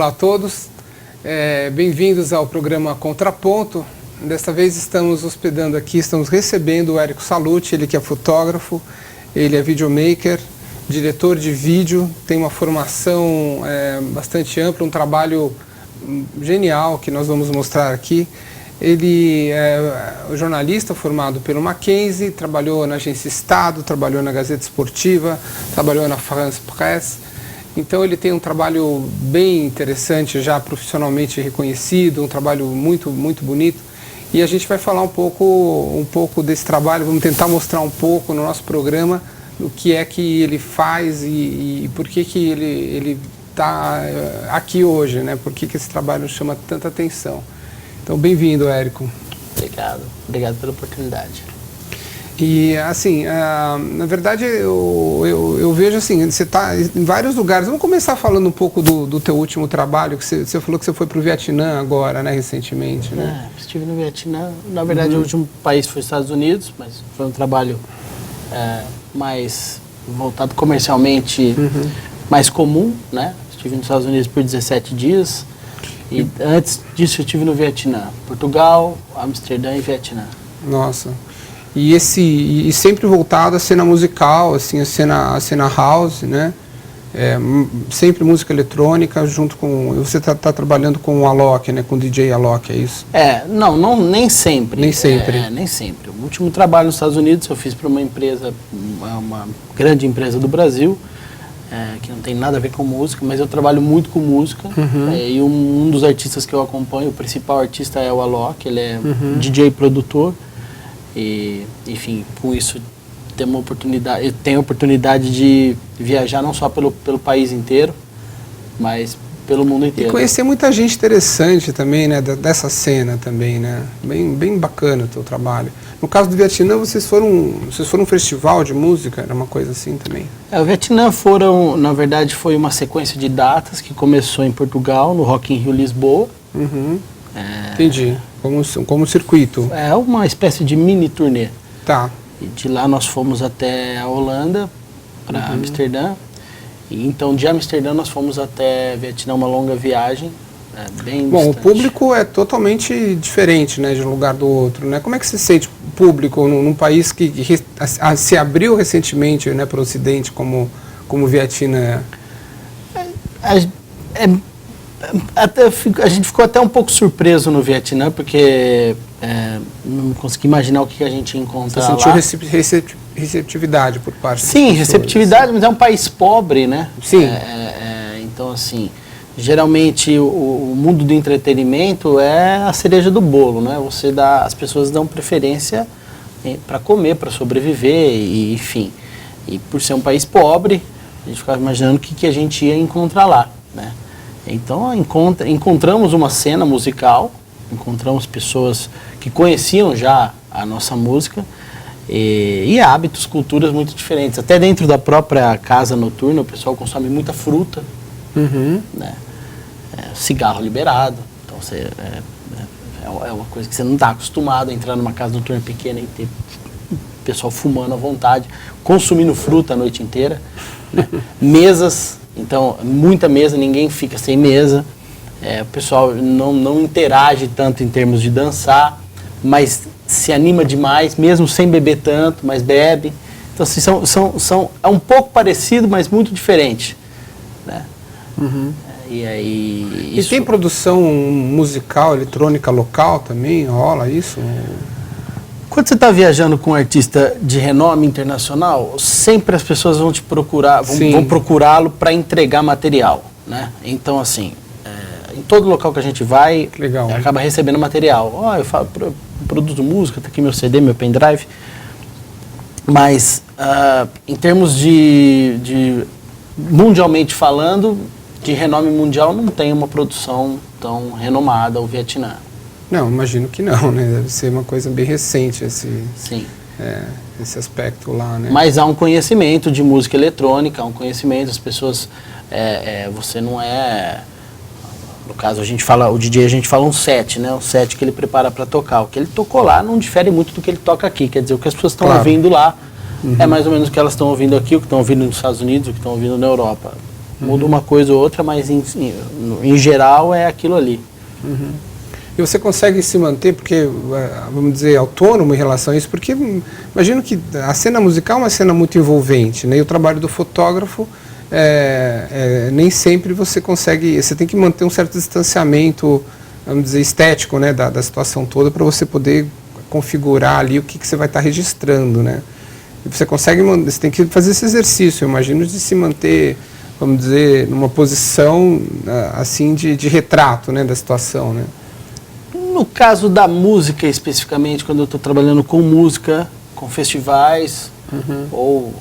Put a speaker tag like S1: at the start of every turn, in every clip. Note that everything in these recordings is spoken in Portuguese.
S1: Olá a todos, bem-vindos ao programa Contraponto. Desta vez estamos hospedando aqui, estamos recebendo o Érico Salluti, ele que é fotógrafo, ele é videomaker, diretor de vídeo, tem uma formação bastante ampla, um trabalho genial que nós vamos mostrar aqui. Ele é jornalista formado pelo Mackenzie, trabalhou na Agência Estado, trabalhou na Gazeta Esportiva, trabalhou na France Presse. Então ele tem um trabalho bem interessante, já profissionalmente reconhecido, um trabalho muito bonito. E a gente vai falar um pouco desse trabalho, vamos tentar mostrar um pouco no nosso programa o que é que ele faz e por que ele está aqui hoje, né? Por que esse trabalho chama tanta atenção. Então, bem-vindo, Érico.
S2: Obrigado pela oportunidade.
S1: E, assim, na verdade, eu vejo assim, você está em vários lugares. Vamos começar falando um pouco do teu último trabalho, que você falou que você foi para o Vietnã agora, né, recentemente, né?
S2: Estive no Vietnã. Na verdade, o último país foi os Estados Unidos, mas foi um trabalho mais voltado comercialmente, mais comum, né? Estive nos Estados Unidos por 17 dias. E antes disso eu estive no Vietnã, Portugal, Amsterdã e Vietnã.
S1: Nossa. E sempre voltado à cena musical, assim, a cena house, né? Sempre música eletrônica junto com... Você está trabalhando com o Alok, né? Com o DJ Alok, é isso?
S2: Nem sempre.
S1: Nem sempre.
S2: Nem sempre. O último trabalho nos Estados Unidos eu fiz para uma empresa, uma grande empresa do Brasil, que não tem nada a ver com música, mas eu trabalho muito com música. E um dos artistas que eu acompanho, o principal artista é o Alok, ele é DJ e produtor. E, enfim, com isso eu tenho a oportunidade de viajar não só pelo país inteiro, mas pelo mundo inteiro.
S1: E conhecer muita gente interessante também, né, dessa cena também, né? Bem bacana o teu trabalho. No caso do Vietnã, vocês foram um festival de música, era uma coisa assim também?
S2: O Vietnã na verdade, foi uma sequência de datas que começou em Portugal, no Rock in Rio Lisboa.
S1: Entendi. Como circuito.
S2: É uma espécie de mini turnê.
S1: Tá.
S2: E de lá nós fomos até a Holanda, para Amsterdã. E então de Amsterdã nós fomos até Vietnã, uma longa viagem. Bem
S1: Bom,
S2: distante.
S1: o público é totalmente diferente, né, de um lugar do outro, né? Como é que se sente o público num país que se abriu recentemente, né, para o Ocidente, como o Vietnã?
S2: A gente ficou até um pouco surpreso no Vietnã, porque não consegui imaginar o que a gente ia encontrar lá.
S1: Você sentiu receptividade por parte das
S2: Sim,
S1: pessoas,
S2: receptividade,
S1: assim.
S2: Mas é um país pobre, né?
S1: Sim.
S2: Então, assim, geralmente o mundo do entretenimento é a cereja do bolo, né? As pessoas dão preferência para comer, para sobreviver, e, enfim. E por ser um país pobre, a gente ficava imaginando o que a gente ia encontrar lá, né? Então, encontramos uma cena musical, encontramos pessoas que conheciam já a nossa música e hábitos, culturas muito diferentes. Até dentro da própria casa noturna, o pessoal consome muita fruta, né? Cigarro liberado. Então, é uma coisa que você não está acostumado a entrar numa casa noturna pequena e ter pessoal fumando à vontade, consumindo fruta a noite inteira, né? Mesas. Então, muita mesa, ninguém fica sem mesa. O pessoal não interage tanto em termos de dançar, mas se anima demais, mesmo sem beber tanto, mas bebe. Então, assim, é um pouco parecido, mas muito diferente, né?
S1: E tem produção musical, eletrônica local também? Rola isso?
S2: Quando você está viajando com um artista de renome internacional, sempre as pessoas vão te procurar, vão procurá-lo para entregar material, né? Então, assim, em todo local que a gente vai, acaba recebendo material. Eu produzo música, está aqui meu CD, meu pendrive. Mas, em termos de mundialmente falando, de renome mundial, não tem uma produção tão renomada o Vietnã.
S1: Não, imagino que não, né? Deve ser uma coisa bem recente esse aspecto lá, né?
S2: Mas há um conhecimento de música eletrônica, há um conhecimento, as pessoas, você não é... No caso, o DJ a gente fala um set, né? Um set que ele prepara para tocar. O que ele tocou lá não difere muito do que ele toca aqui. Quer dizer, o que as pessoas estão ouvindo lá é mais ou menos o que elas estão ouvindo aqui, o que estão ouvindo nos Estados Unidos, o que estão ouvindo na Europa. Muda uma coisa ou outra, mas em geral é aquilo ali.
S1: E você consegue se manter, porque, vamos dizer, autônomo em relação a isso, porque imagino que a cena musical é uma cena muito envolvente, né? E o trabalho do fotógrafo, nem sempre você consegue, você tem que manter um certo distanciamento, vamos dizer, estético, né, da situação toda, para você poder configurar ali o que você vai estar registrando, né? E você tem que fazer esse exercício, eu imagino, de se manter, vamos dizer, numa posição assim de retrato, né, da situação, né?
S2: No caso da música especificamente, quando eu estou trabalhando com música, com festivais, ou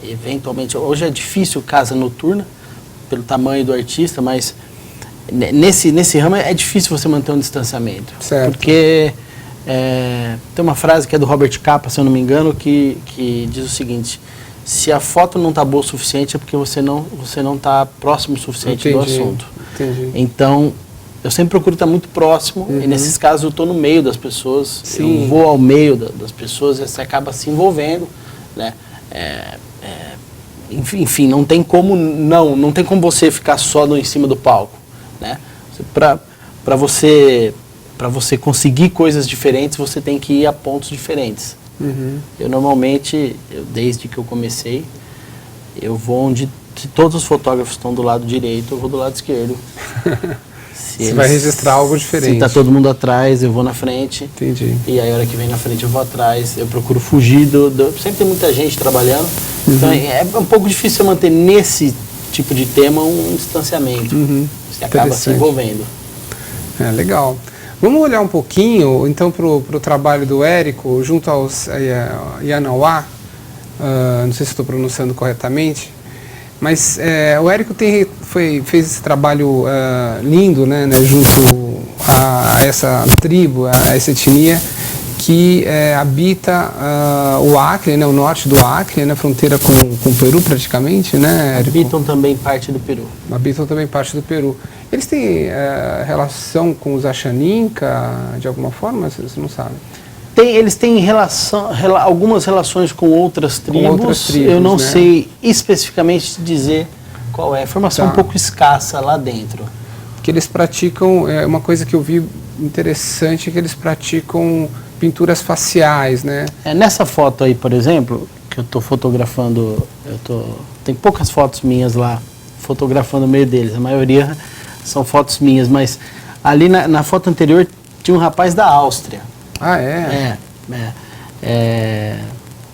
S2: eventualmente, hoje é difícil casa noturna, pelo tamanho do artista, mas nesse ramo é difícil você manter um distanciamento.
S1: Certo.
S2: Porque tem uma frase que é do Robert Capa, se eu não me engano, que diz o seguinte: se a foto não está boa o suficiente é porque você não está próximo o suficiente do assunto.
S1: Entendi.
S2: Então, eu sempre procuro estar muito próximo, e nesses casos eu estou no meio das pessoas.
S1: Sim.
S2: Eu vou ao meio das pessoas e você acaba se envolvendo, né? Enfim, não tem como você ficar só em cima do palco, né? Para você conseguir coisas diferentes, você tem que ir a pontos diferentes. Eu normalmente, desde que eu comecei, eu vou onde, se todos os fotógrafos estão do lado direito, eu vou do lado esquerdo.
S1: Você vai registrar algo diferente.
S2: Se está todo mundo atrás, eu vou na frente.
S1: Entendi.
S2: E aí, a hora que vem na frente, eu vou atrás. Eu procuro fugir sempre tem muita gente trabalhando. Então, é um pouco difícil você manter nesse tipo de tema um distanciamento. Você acaba se envolvendo.
S1: Legal. Vamos olhar um pouquinho, então, para o trabalho do Érico, junto aos Yanauá. Não sei se estou pronunciando corretamente. Mas o Érico fez esse trabalho lindo, né, junto a essa tribo, a essa etnia que habita o Acre, né, o norte do Acre, na fronteira com o Peru praticamente, né, Érico?
S2: Habitam também parte do Peru.
S1: Habitam também parte do Peru. Eles têm relação com os Axaninca, de alguma forma? Você não sabe?
S2: Eles têm algumas relações com outras tribos, eu não sei especificamente dizer qual é. A informação é um pouco escassa lá dentro.
S1: Que eles praticam, uma coisa que eu vi interessante, que eles praticam pinturas faciais, né?
S2: Nessa foto aí, por exemplo, que eu estou fotografando, tem poucas fotos minhas lá, fotografando no meio deles, a maioria são fotos minhas, mas ali na foto anterior tinha um rapaz da Áustria.
S1: Ah, é?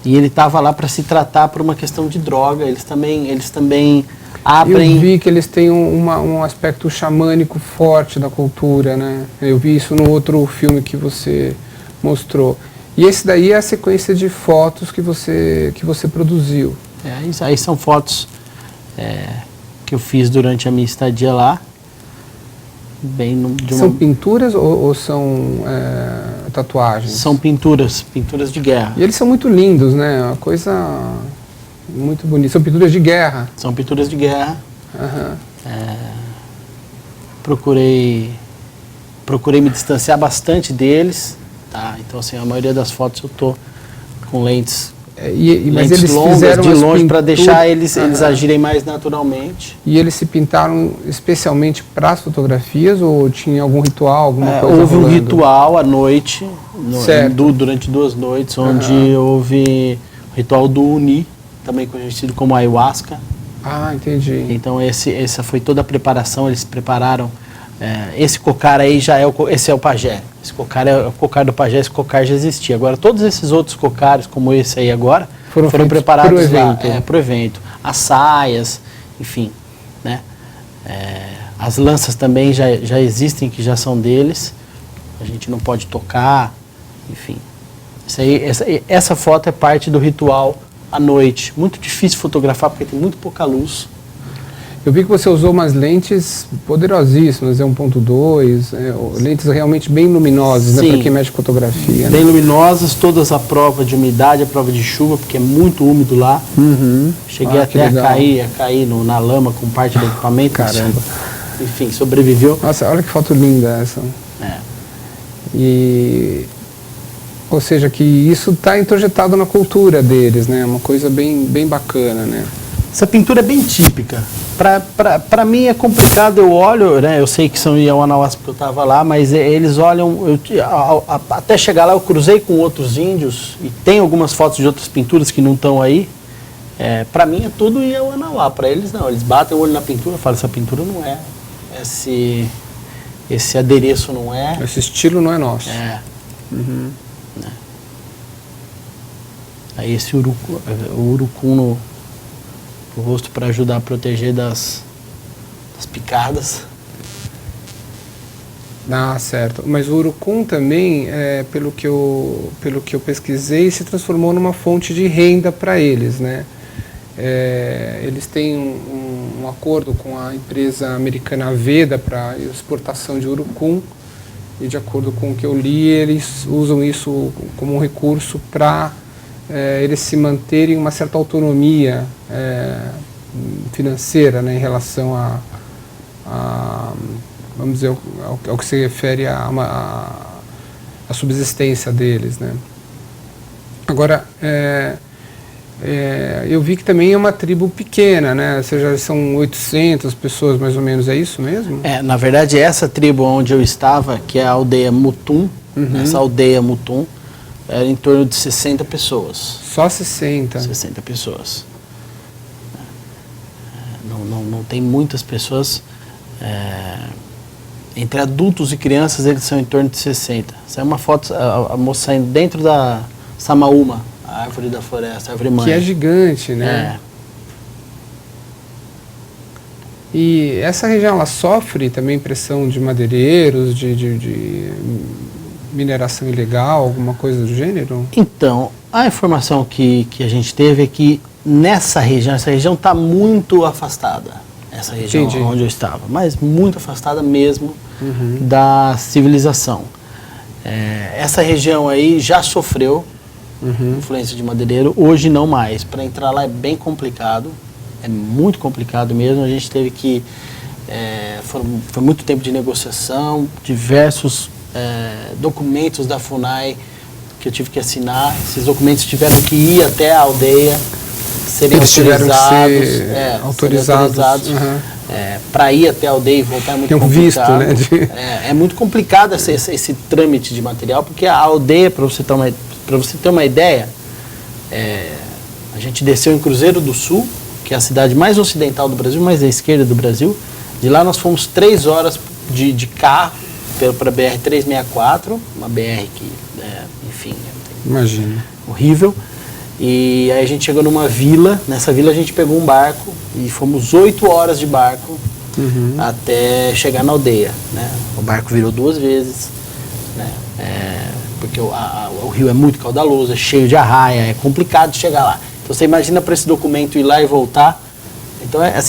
S2: E ele estava lá para se tratar por uma questão de droga. Eles também abrem...
S1: Eu vi que eles têm um aspecto xamânico forte da cultura, né? Eu vi isso no outro filme que você mostrou. E esse daí é a sequência de fotos que você produziu.
S2: Aí são fotos que eu fiz durante a minha estadia lá.
S1: São pinturas ou são tatuagens?
S2: São pinturas de guerra.
S1: E eles são muito lindos, né? Uma coisa muito bonita. São pinturas de guerra?
S2: São pinturas de guerra. Procurei me distanciar bastante deles. Tá? Então, assim, a maioria das fotos eu tô com lentes...
S1: mas eles
S2: longas,
S1: fizeram
S2: de longe, para deixar eles agirem mais naturalmente.
S1: E eles se pintaram especialmente para as fotografias ou tinha algum ritual, alguma coisa
S2: houve
S1: rolando?
S2: Um ritual à noite, durante 2 noites, onde houve o ritual do Uni, também conhecido como ayahuasca.
S1: Ah, entendi.
S2: Então essa foi toda a preparação, eles prepararam. Esse cocar aí esse é o pajé. Esse cocar é o cocar do pajé, esse cocar já existia. Agora, todos esses outros cocares, como esse aí agora, foram preparados para o evento. As saias, enfim, né? As lanças também já existem, que já são deles. A gente não pode tocar, enfim. Essa foto é parte do ritual à noite. Muito difícil fotografar porque tem muito pouca luz.
S1: Eu vi que você usou umas lentes poderosíssimas, 1.2, lentes realmente bem luminosas, né, para quem mexe com fotografia.
S2: Bem luminosas, todas à prova de umidade, à prova de chuva, porque é muito úmido lá. Cheguei até a cair na lama com parte do equipamento.
S1: Caramba.
S2: Enfim, sobreviveu.
S1: Nossa, olha que foto linda essa. Ou seja, que isso está introjetado na cultura deles, né? Uma coisa bem bacana, né?
S2: Essa pintura é bem típica. Para mim é complicado, eu olho, né, eu sei que são Yawanawás porque eu estava lá, mas eles olham, até chegar lá eu cruzei com outros índios e tem algumas fotos de outras pinturas que não estão aí. Para mim é tudo Yawanawá, para eles não, eles batem o olho na pintura e falam, essa pintura não é, esse adereço não é.
S1: Esse estilo não é nosso.
S2: Uhum. Aí esse o urucum no rosto para ajudar a proteger das picadas.
S1: Certo. Mas o urucum também, pelo que eu pesquisei, se transformou numa fonte de renda para eles, né? Eles têm um acordo com a empresa americana Aveda para exportação de urucum e, de acordo com o que eu li, eles usam isso como um recurso para eles se manterem uma certa autonomia financeira, né, em relação vamos dizer, ao que se refere à subsistência deles, né. Agora, eu vi que também é uma tribo pequena, né, ou seja, são 800 pessoas mais ou menos, é isso mesmo?
S2: Na verdade, essa tribo onde eu estava, que é a aldeia Mutum, essa aldeia Mutum, era em torno de 60 pessoas.
S1: Só 60?
S2: 60 pessoas. Não tem muitas pessoas. Entre adultos e crianças, eles são em torno de 60. Essa é uma foto, a moça saindo dentro da Samaúma, a árvore da floresta, a árvore mãe.
S1: Que é gigante, né? E essa região, ela sofre também pressão de madeireiros, de mineração ilegal, alguma coisa do gênero?
S2: Então, a informação que a gente teve é que essa região está muito afastada, essa região onde eu estava, mas muito afastada mesmo da civilização. Essa região aí já sofreu influência de madeireiro, hoje não mais. Para entrar lá é bem complicado, é muito complicado mesmo, a gente teve que... foi muito tempo de negociação, diversos documentos da FUNAI que eu tive que assinar. Esses documentos tiveram que ir até a aldeia, serem autorizados para ir até a aldeia e voltar. É muito complicado.
S1: Visto, né?
S2: É muito complicado esse trâmite de material, porque a aldeia, para você ter uma ideia, a gente desceu em Cruzeiro do Sul, que é a cidade mais ocidental do Brasil, mais à esquerda do Brasil. De lá nós fomos 3 horas de carro para a BR-364, uma BR que, enfim,
S1: imagina,
S2: horrível. E aí a gente chegou numa vila, nessa vila a gente pegou um barco e fomos 8 horas de barco até chegar na aldeia, né? O barco virou 2 vezes, né? Porque o rio é muito caudaloso, é cheio de arraia, é complicado de chegar lá. Então você imagina para esse documento ir lá e voltar. Então é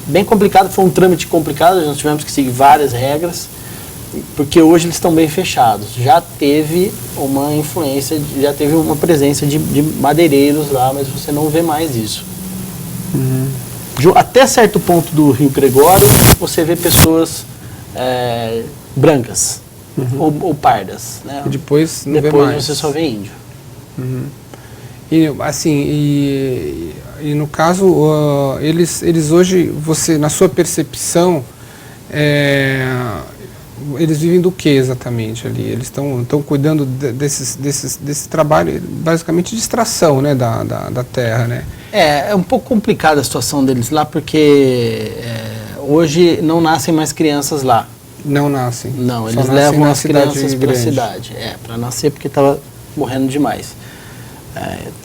S2: bem complicado, foi um trâmite complicado, nós tivemos que seguir várias regras, porque hoje eles estão bem fechados. Já teve uma influência, já teve uma presença de madeireiros lá, mas você não vê mais isso. Até certo ponto do Rio Gregório, você vê pessoas brancas ou pardas, né?
S1: E depois não vê mais.
S2: Depois você só vê índio.
S1: E assim, e no caso, eles hoje, você, na sua percepção, eles vivem do que exatamente ali? Eles estão cuidando desse trabalho, basicamente de extração, né, da terra, né?
S2: É um pouco complicada a situação deles lá, porque hoje não nascem mais crianças lá.
S1: Não nascem?
S2: Não, eles levam as crianças para a cidade. Para nascer, porque estava morrendo demais.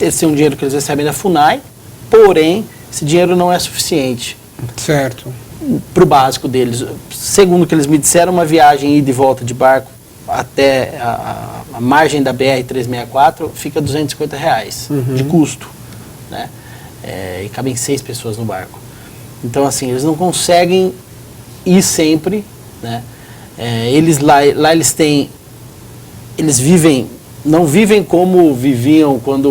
S2: Esse é um dinheiro que eles recebem da FUNAI, porém, esse dinheiro não é suficiente.
S1: Certo.
S2: Para o básico deles. Segundo o que eles me disseram, uma viagem ida e volta de barco até a margem da BR-364 fica R$250 de custo, né? E cabem 6 pessoas no barco. Então, assim, eles não conseguem ir sempre, né? Eles não vivem como viviam quando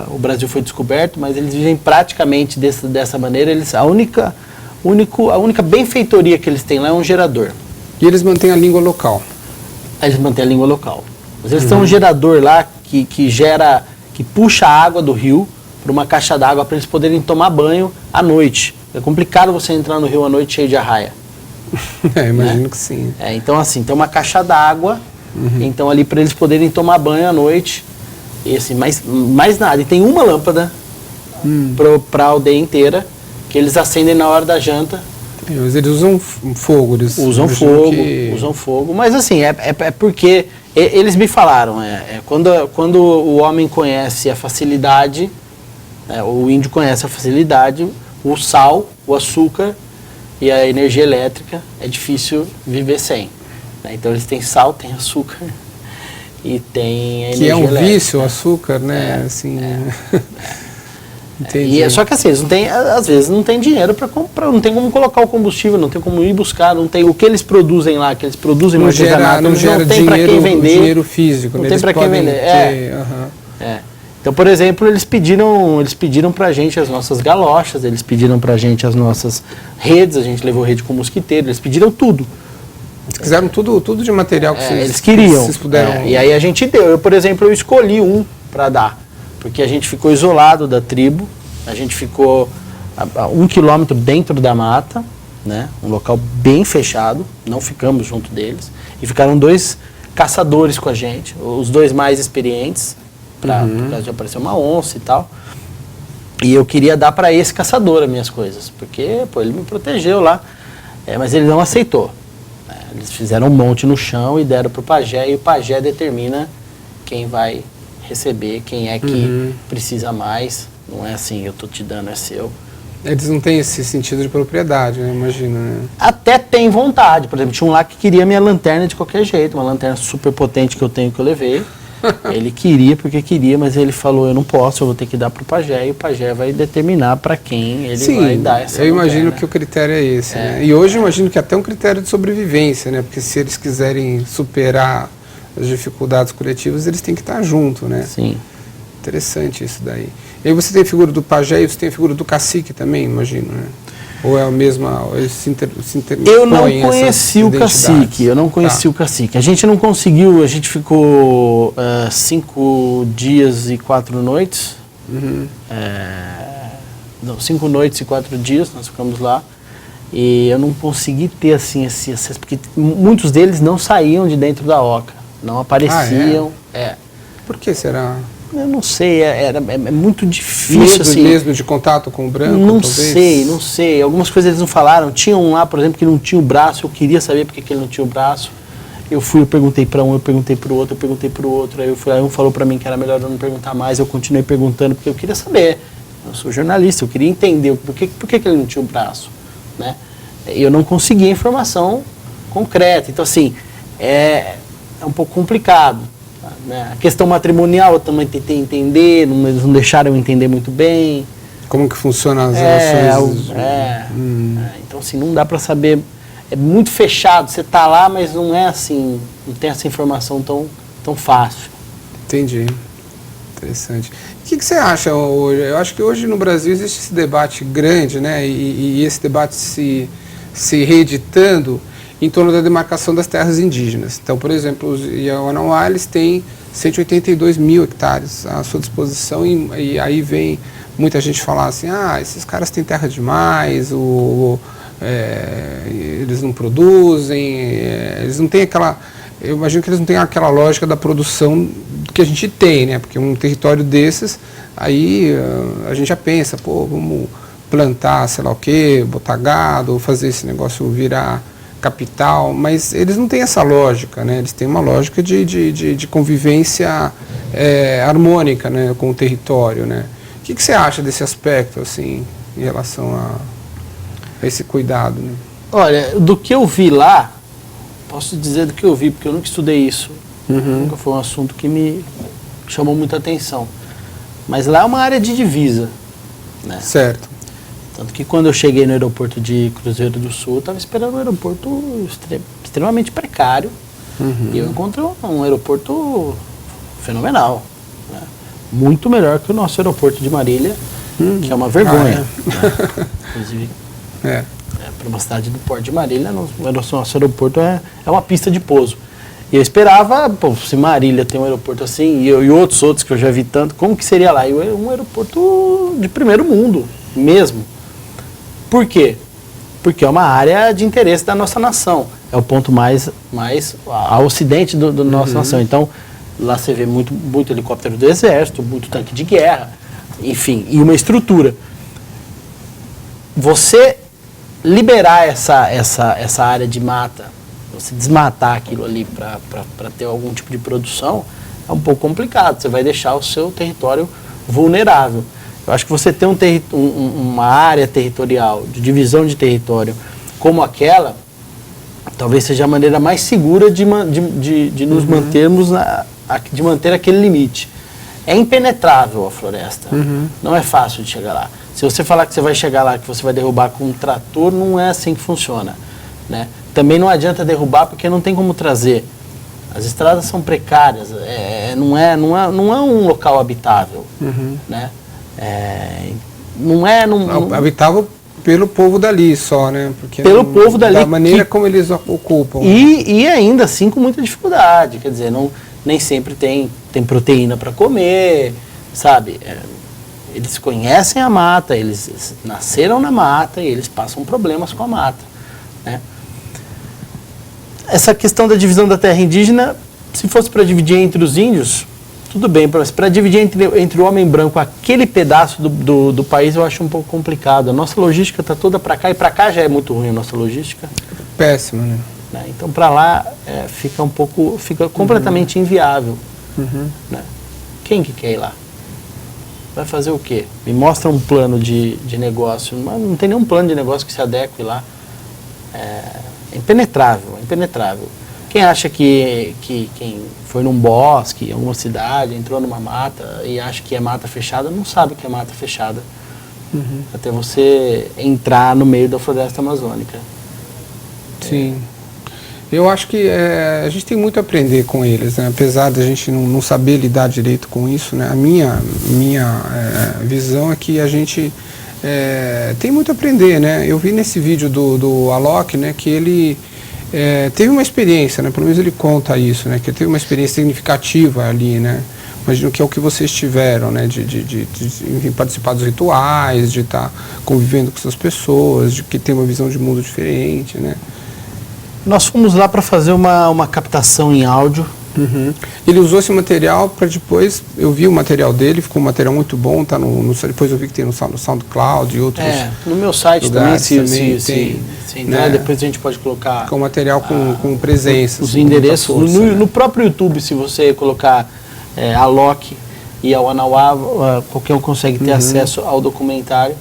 S2: o Brasil foi descoberto, mas eles vivem praticamente dessa maneira. A única benfeitoria que eles têm lá é um gerador.
S1: E eles mantêm a língua local?
S2: Eles mantêm a língua local. Mas eles têm um gerador lá que puxa a água do rio por uma caixa d'água para eles poderem tomar banho à noite. É complicado você entrar no rio à noite cheio de arraia.
S1: Imagino,
S2: né?
S1: que sim.
S2: Então assim, tem uma caixa d'água, então ali para eles poderem tomar banho à noite, e assim, mais nada. E tem uma lâmpada para a aldeia inteira, que eles acendem na hora da janta.
S1: Mas eles usam fogo. Eles
S2: usam fogo, mas assim, é porque eles me falaram, quando o homem conhece a facilidade, o índio conhece a facilidade, o sal, o açúcar e a energia elétrica, é difícil viver sem. Né? Então eles têm sal, têm açúcar e tem a energia
S1: que é um
S2: elétrica.
S1: Vício, o açúcar, né?
S2: Entendi. Só que assim, eles não têm, às vezes não tem dinheiro para comprar, não tem como colocar o combustível, não tem como ir buscar, não tem o que eles produzem lá, que eles produzem no artesanato,
S1: não tem para quem
S2: vender,
S1: dinheiro físico,
S2: não tem para quem vender. Então, por exemplo, eles pediram pra gente as nossas galochas, eles pediram pra gente as nossas redes, a gente levou rede com mosquiteiro, eles pediram tudo.
S1: Eles quiseram tudo de material que
S2: eles queriam.
S1: Vocês puderam.
S2: E aí a gente deu. Eu, por exemplo, eu escolhi um para dar, porque a gente ficou isolado da tribo, a gente ficou a 1 quilômetro dentro da mata, né? Um local bem fechado, não ficamos junto deles, e ficaram 2 caçadores com a gente, os 2 mais experientes, por causa de aparecer uma onça e tal. E eu queria dar para esse caçador as minhas coisas, porque ele me protegeu lá, mas ele não aceitou. Eles fizeram um monte no chão e deram para o pajé, e o pajé determina quem vai receber, quem é que precisa mais. Não é assim, eu tô te dando, é seu.
S1: Eles não têm esse sentido de propriedade, né? Imagina, né?
S2: Até tem vontade. Por exemplo, tinha um lá que queria minha lanterna de qualquer jeito, uma lanterna super potente que eu tenho, que eu levei. Ele queria porque queria, mas ele falou, eu não posso, eu vou ter que dar para o pajé, e o pajé vai determinar para quem ele vai dar essa
S1: eu
S2: lanterna.
S1: imagino que o critério é esse, né? E hoje eu imagino que até um critério de sobrevivência, né? Porque se eles quiserem superar as dificuldades coletivas, eles têm que estar junto, né?
S2: Sim.
S1: Interessante isso daí. E aí você tem a figura do pajé e você tem a figura do cacique também, imagino, né? Ou é a mesma, eles se
S2: Eu não conheci o cacique, A gente não conseguiu, a gente ficou 5 dias e 4 noites. 5 noites e 4 dias, nós ficamos lá. E eu não consegui ter assim esse acesso, porque muitos deles não saíam de dentro da oca, não apareciam.
S1: Por que será?
S2: Eu não sei, é muito difícil.
S1: Medo mesmo de contato com o branco,
S2: não
S1: talvez?
S2: Não sei. Algumas coisas eles não falaram. Tinha um lá, por exemplo, que não tinha o braço. Eu queria saber porque que ele não tinha o braço. Eu perguntei para um, eu perguntei para o outro, eu perguntei para o outro. Aí um falou para mim que era melhor eu não perguntar mais. Eu continuei perguntando porque eu queria saber. Eu sou jornalista, eu queria entender por que ele não tinha o braço, né? E eu não conseguia informação concreta. Então, assim, é um pouco complicado. Né? A questão matrimonial eu também tentei entender, eles não deixaram eu entender muito bem.
S1: Como que funciona as relações?
S2: Então, assim, não dá para saber. É muito fechado, você tá lá, mas não é assim, não tem essa informação tão fácil.
S1: Entendi. Interessante. O que você acha hoje? Eu acho que hoje no Brasil existe esse debate grande, né? E esse debate se reeditando em torno da demarcação das terras indígenas. Então, por exemplo, os Yawanawá, eles têm 182 mil hectares à sua disposição e aí vem muita gente falar assim, esses caras têm terra demais, eles não produzem, eles não têm aquela... Eu imagino que eles não têm aquela lógica da produção que a gente tem, né? Porque um território desses, aí a gente já pensa, vamos plantar sei lá o quê, botar gado, ou fazer esse negócio virar capital, mas eles não têm essa lógica, né? Eles têm uma lógica de convivência harmônica, né, com o território, né? O que você acha desse aspecto, assim, em relação a esse cuidado, né?
S2: Olha, do que eu vi lá, posso dizer do que eu vi, porque eu nunca estudei isso. Nunca foi um assunto que me chamou muita atenção. Mas lá é uma área de divisa, né?
S1: Certo.
S2: Tanto que quando eu cheguei no aeroporto de Cruzeiro do Sul, eu estava esperando um aeroporto extremamente precário. E eu encontrei um aeroporto fenomenal, né? Muito melhor que o nosso aeroporto de Marília, que é uma vergonha. Né? Inclusive, para uma cidade do Porto de Marília, o nosso aeroporto é uma pista de pouso. E eu esperava, pô, se Marília tem um aeroporto assim, e outros que eu já vi tanto, como que seria lá? E um aeroporto de primeiro mundo, mesmo. Por quê? Porque é uma área de interesse da nossa nação. É o ponto mais a ocidente da nossa nação. Então, lá você vê muito helicóptero do exército, muito tanque de guerra, enfim, e uma estrutura. Você liberar essa área de mata, você desmatar aquilo ali para ter algum tipo de produção, é um pouco complicado. Você vai deixar o seu território vulnerável. Eu acho que você ter uma área territorial, de divisão de território como aquela, talvez seja a maneira mais segura de nos mantermos, de manter aquele limite. É impenetrável a floresta, não é fácil de chegar lá. Se você falar que você vai chegar lá, que você vai derrubar com um trator, não é assim que funciona, né? Também não adianta derrubar porque não tem como trazer. As estradas são precárias, não é um local habitável, né?
S1: Habitável pelo povo dali só, né? Porque
S2: povo dali.
S1: Da maneira como eles ocupam.
S2: E ainda assim com muita dificuldade, quer dizer, nem sempre tem proteína para comer, sabe? Eles conhecem a mata, eles nasceram na mata e eles passam problemas com a mata, né? Essa questão da divisão da terra indígena, se fosse para dividir entre os índios, tudo bem, mas para dividir entre o homem branco aquele pedaço do país eu acho um pouco complicado. A nossa logística está toda para cá, e para cá já é muito ruim a nossa logística.
S1: Péssima, né?
S2: Então para lá fica completamente inviável. Né? Quem que quer ir lá? Vai fazer o quê? Me mostra um plano de negócio, mas não tem nenhum plano de negócio que se adeque lá. É impenetrável. Quem acha que quem foi num bosque, em alguma cidade, entrou numa mata e acha que é mata fechada, não sabe que é mata fechada. Até você entrar no meio da floresta amazônica.
S1: Sim. Eu acho que a gente tem muito a aprender com eles, né? Apesar de a gente não saber lidar direito com isso, né? A minha visão é que a gente tem muito a aprender, né? Eu vi nesse vídeo do Alok, né, que ele teve uma experiência, né? Pelo menos ele conta isso, né? Que ele teve uma experiência significativa ali, né? Imagino que é o que vocês tiveram, né? De enfim, participar dos rituais, de estar convivendo com essas pessoas, de que tem uma visão de mundo diferente, né?
S2: Nós fomos lá para fazer uma captação em áudio.
S1: Ele usou esse material para depois, eu vi o material dele, ficou um material muito bom, tá depois eu vi que tem no SoundCloud e outros.
S2: No meu site também, se entrar,
S1: né?
S2: Depois a gente pode colocar.
S1: Com material com presença.
S2: Os endereços. Força, no próprio YouTube, se você colocar Alok e a Wanawá, qualquer um consegue ter acesso ao documentário.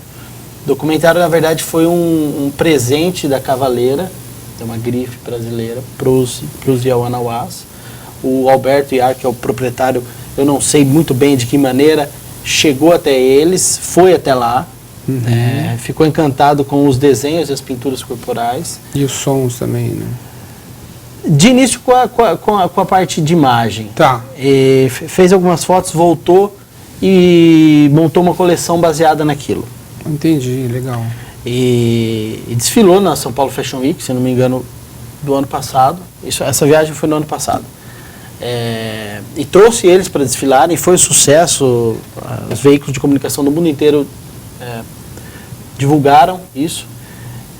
S2: O documentário, na verdade, foi um presente da Cavaleira, é uma grife brasileira, para os Yawanawás. O Alberto Iar, que é o proprietário, eu não sei muito bem de que maneira, chegou até eles, foi até lá, ficou encantado com os desenhos e as pinturas corporais.
S1: E os sons também, né?
S2: De início com a parte de imagem.
S1: Tá.
S2: Fez algumas fotos, voltou e montou uma coleção baseada naquilo.
S1: Entendi, legal.
S2: E desfilou na São Paulo Fashion Week, se não me engano, do ano passado. Essa viagem foi no ano passado. E trouxe eles para desfilarem, e foi um sucesso. Os veículos de comunicação do mundo inteiro divulgaram isso.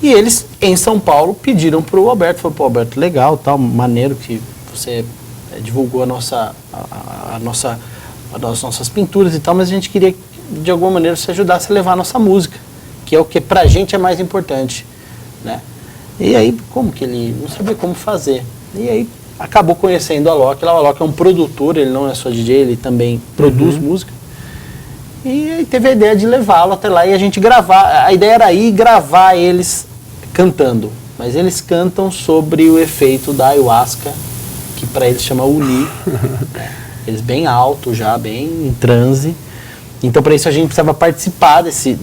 S2: E eles, em São Paulo, pediram para o Alberto, falaram: pô, Alberto, legal, tal, maneiro que você divulgou as nossas pinturas e tal, mas a gente queria que, de alguma maneira, você ajudasse a levar a nossa música, que é o que pra gente é mais importante, né? E aí, como que ele não sabia como fazer? E aí, acabou conhecendo o Alok. O Alok é um produtor, ele não é só DJ, ele também produz música. E aí teve a ideia de levá-lo até lá e a gente gravar. A ideia era ir gravar eles cantando, mas eles cantam sobre o efeito da ayahuasca, que para eles chama Uni. Eles bem alto já, bem em transe. Então, para isso, a gente precisava participar desse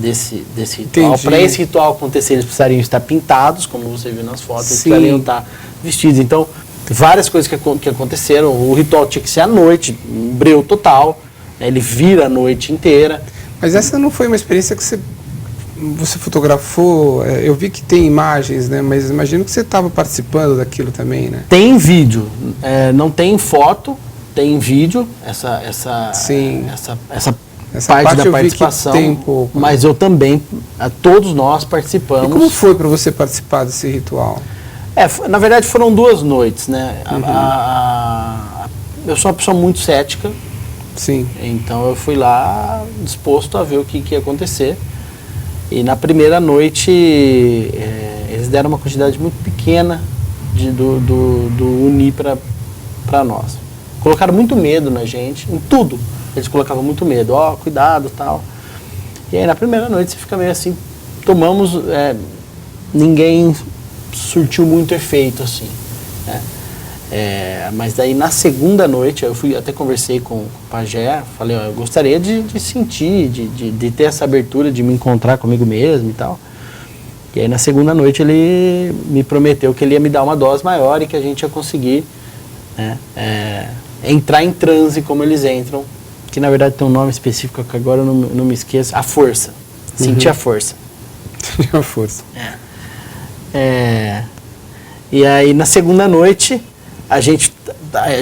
S2: ritual. Para esse ritual acontecer, eles precisariam estar pintados, como você viu nas fotos, eles precisariam estar vestidos. Então, várias coisas que aconteceram. O ritual tinha que ser à noite, um breu total, né? Ele vira a noite inteira.
S1: Mas essa não foi uma experiência que você você fotografou, eu vi que tem imagens, né? Mas imagino que você estava participando daquilo também, né?
S2: Tem vídeo, não tem foto, tem vídeo, essa parte da participação,
S1: tem um pouco,
S2: mas eu também, todos nós participamos.
S1: E como foi para você participar desse ritual?
S2: Na verdade foram 2 noites, né? Eu sou uma pessoa muito cética.
S1: Sim.
S2: Então eu fui lá disposto a ver o que ia acontecer. E na primeira noite eles deram uma quantidade muito pequena do Uni para nós. Colocaram muito medo na gente, em tudo. Eles colocavam muito medo, cuidado, tal. E aí na primeira noite você fica meio assim, tomamos, ninguém surtiu muito efeito assim, né? Mas daí na segunda noite, eu até conversei com o pajé, falei, eu gostaria de sentir, de ter essa abertura, de me encontrar comigo mesmo e tal. E aí na segunda noite ele me prometeu que ele ia me dar uma dose maior e que a gente ia conseguir, né, entrar em transe como eles entram, que na verdade tem um nome específico que agora eu não me esqueço, a força, sentir a força.
S1: Sentir a força.
S2: E aí na segunda noite, a gente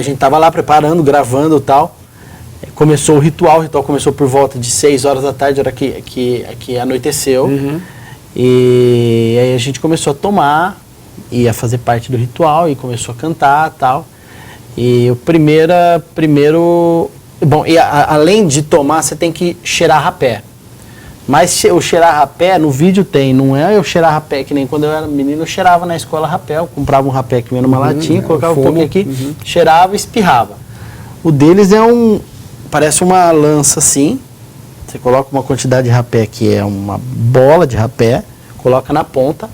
S2: estava lá preparando, gravando e tal. Começou o ritual começou por volta de 6 horas da tarde, hora que anoiteceu. E aí a gente começou a tomar, ia fazer parte do ritual e começou a cantar e tal. E o primeiro... Bom, além de tomar, você tem que cheirar rapé. Mas o cheirar rapé, no vídeo tem, não é eu cheirar rapé, que nem quando eu era menino, eu cheirava na escola rapé, eu comprava um rapé que vinha numa latinha, colocava um pouquinho aqui, cheirava e espirrava. O deles parece uma lança assim, você coloca uma quantidade de rapé, que é uma bola de rapé, coloca na ponta,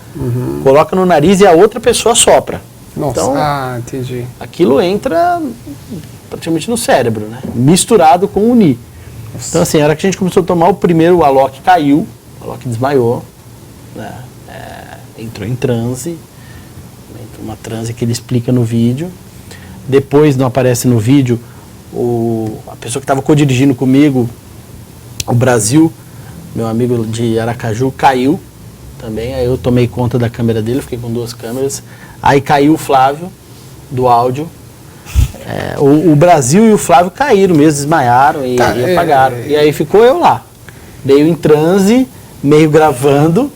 S2: coloca no nariz e a outra pessoa sopra.
S1: Nossa,
S2: então,
S1: entendi.
S2: Aquilo entra praticamente no cérebro, né? Misturado com o Uni. Então, assim, a hora que a gente começou a tomar, o Alok caiu, o Alok desmaiou, né? Entrou em transe, uma transe que ele explica no vídeo. Depois não aparece no vídeo, a pessoa que estava co-dirigindo comigo, o Brasil, meu amigo de Aracaju, caiu também. Aí eu tomei conta da câmera dele, fiquei com 2 câmeras. Aí caiu o Flávio, do áudio. O Brasil e o Flávio caíram mesmo, desmaiaram e apagaram. E aí ficou eu lá, meio em transe, meio gravando.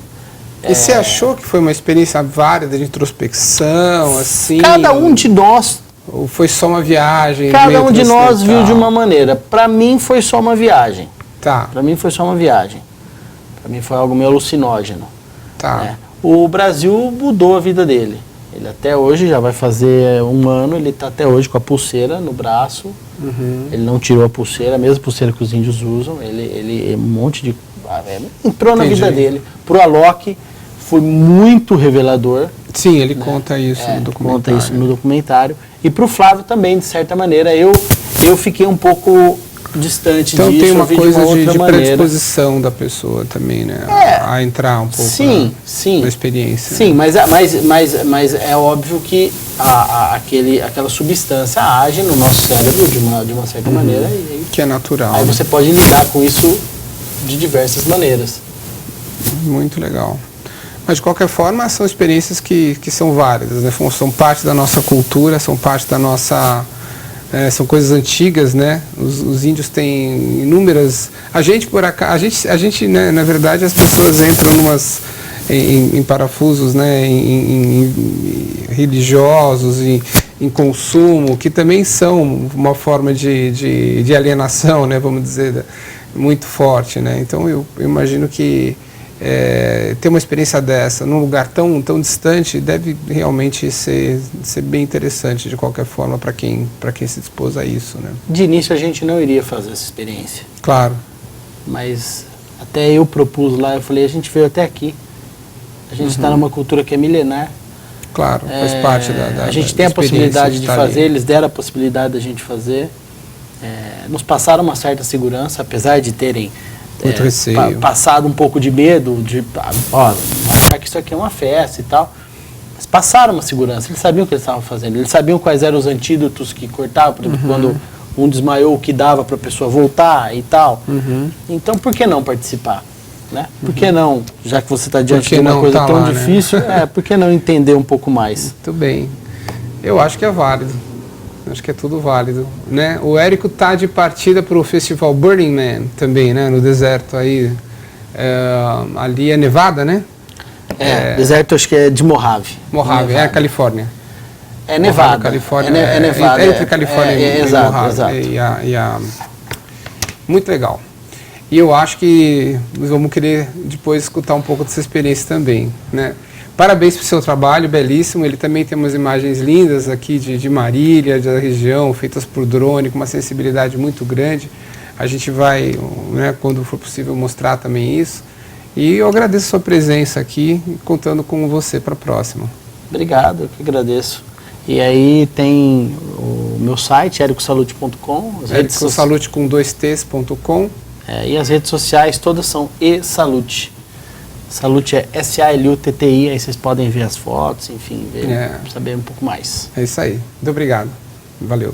S1: E você achou que foi uma experiência válida de introspecção, assim?
S2: Cada um de nós...
S1: Ou foi só uma viagem?
S2: Cada um de nós viu de uma maneira. Para mim foi só uma viagem.
S1: Tá.
S2: Para mim foi só uma viagem. Para mim foi algo meio alucinógeno.
S1: Tá.
S2: O Brasil mudou a vida dele. Ele até hoje, já vai fazer 1 ano, ele está até hoje com a pulseira no braço. Ele não tirou a pulseira, a mesma pulseira que os índios usam. Ele um monte de... entrou na vida dele. Pro Alok foi muito revelador.
S1: Sim, ele conta isso no documentário.
S2: Conta isso no documentário. E pro Flávio também, de certa maneira, eu fiquei um pouco distante disso.
S1: Então tem uma coisa de
S2: maneira.
S1: Predisposição da pessoa também, né? A entrar um pouco na experiência.
S2: Sim, né? mas é óbvio que aquela substância age no nosso cérebro de uma certa maneira.
S1: Que é natural.
S2: Aí você pode lidar com isso de diversas maneiras.
S1: Muito legal. Mas de qualquer forma são experiências que são válidas, né? São parte da nossa cultura, são parte da nossa... são coisas antigas, né? Os índios têm inúmeras... A gente né, na verdade, as pessoas entram em parafusos, né? Em religiosos, em consumo, que também são uma forma de alienação, né? Vamos dizer, muito forte, né? Então eu imagino que ter uma experiência dessa num lugar tão distante deve realmente ser bem interessante de qualquer forma para quem se dispôs a isso, né?
S2: De início a gente não iria fazer essa experiência.
S1: Claro.
S2: Mas até eu propus lá, eu falei, a gente veio até aqui. A gente está numa cultura que é milenar.
S1: Claro, faz parte da
S2: a gente tem a possibilidade de fazer, eles deram a possibilidade da gente fazer. Nos passaram uma certa segurança, apesar de terem
S1: muito receio.
S2: Passado um pouco de medo, achar que isso aqui é uma festa e tal. Mas passaram uma segurança, eles sabiam o que eles estavam fazendo, eles sabiam quais eram os antídotos que cortavam, por exemplo, quando um desmaiou, o que dava para a pessoa voltar e tal. Então, por que não participar? né? Por que não, já que você está diante de uma coisa tão difícil, por que não entender um pouco mais?
S1: Muito bem. Eu acho que é válido. Acho que é tudo válido, né? O Érico tá de partida para o festival Burning Man também, né? No deserto aí, ali é Nevada, né?
S2: Deserto acho que é de Mojave.
S1: Mojave, é a Califórnia.
S2: É Nevada.
S1: Mojave, Califórnia,
S2: é Nevada.
S1: Entre Califórnia e Mojave.
S2: Exato.
S1: Muito legal. E eu acho que nós vamos querer depois escutar um pouco dessa experiência também, né? Parabéns pelo seu trabalho, belíssimo. Ele também tem umas imagens lindas aqui de Marília, da região, feitas por drone, com uma sensibilidade muito grande. A gente vai, né, quando for possível, mostrar também isso. E eu agradeço a sua presença aqui, contando com você para a próxima.
S2: Obrigado, eu que agradeço. E aí tem o meu site, ericosalute.com.
S1: ericosalute com 2Ts.com.
S2: E as redes sociais todas são eSalute. Salute é SALUTTI, aí vocês podem ver as fotos, enfim, saber um pouco mais.
S1: É isso aí. Muito obrigado. Valeu.